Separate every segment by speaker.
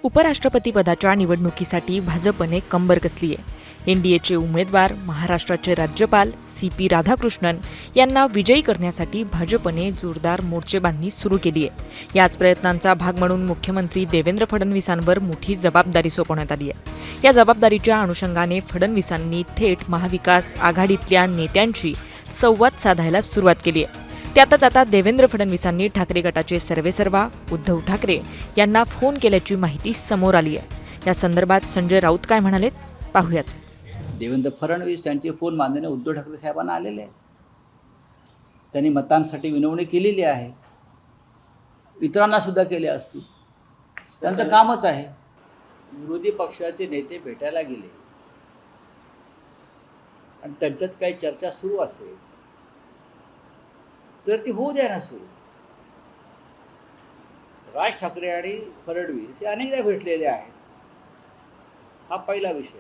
Speaker 1: उपराष्ट्रपतीपदाच्या निवडणुकीसाठी भाजपने कंबर कसली आहे. एनडीएचे उमेदवार महाराष्ट्राचे राज्यपाल CP राधाकृष्णन यांना विजयी करण्यासाठी भाजपने जोरदार मोर्चेबांधणी सुरू केली आहे. याच प्रयत्नांचा भाग म्हणून मुख्यमंत्री देवेंद्र फडणवीसांवर मोठी जबाबदारी सोपवण्यात आली आहे. या जबाबदारीच्या अनुषंगाने फडणवीसांनी थेट महाविकास आघाडीतल्या नेत्यांशी संवाद साधायला सुरुवात केली आहे. त्यातच आता देवेंद्र फडणवीसांनी ठाकरे गटाचे सर्वेसर्वा उद्धव ठाकरे यांना फोन केल्याची माहिती समोर आली आहे. या संदर्भात संजय राऊत काय म्हणालेत पाहूयात.
Speaker 2: देवेंद्र फडणवीस यांचे फोन माननीय उद्धव ठाकरे साहेबांना आलेले आहे. त्यांनी मतांसाठी विनवणी केलेली आहे, इतरांना सुद्धा केले असतील. त्यांचं कामच आहे. विरोधी पक्षाचे नेते भेटायला गेले आणि त्यांच्यात काही चर्चा सुरू असेल तर ती होऊ द्या ना सुरू. राज ठाकरे आणि फडणवीस हे अनेकदा भेटलेले आहेत. हा पहिला विषय.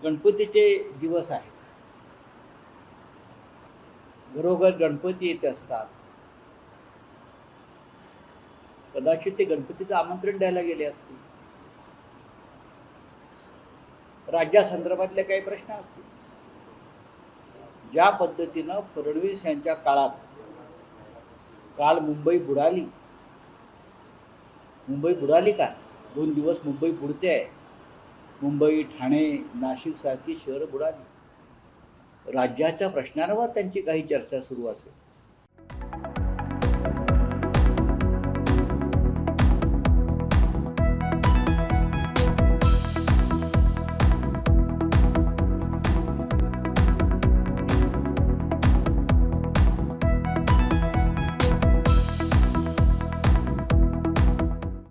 Speaker 2: गणपतीचे दिवस आहेत, घरोघर गणपती येत असतात. कदाचित ते गणपतीचं आमंत्रण द्यायला गेले असतील. राज्यासंदर्भातले काही प्रश्न असतील. ज्या पद्धतीनं फडणवीस यांच्या काळात काल मुंबई बुडाली का? 2 दिवस मुंबई बुडते आहे. मुंबई, ठाणे, नाशिक सारखी शहरं बुडाली. राज्याच्या प्रश्नांवर त्यांची काही चर्चा सुरू असेल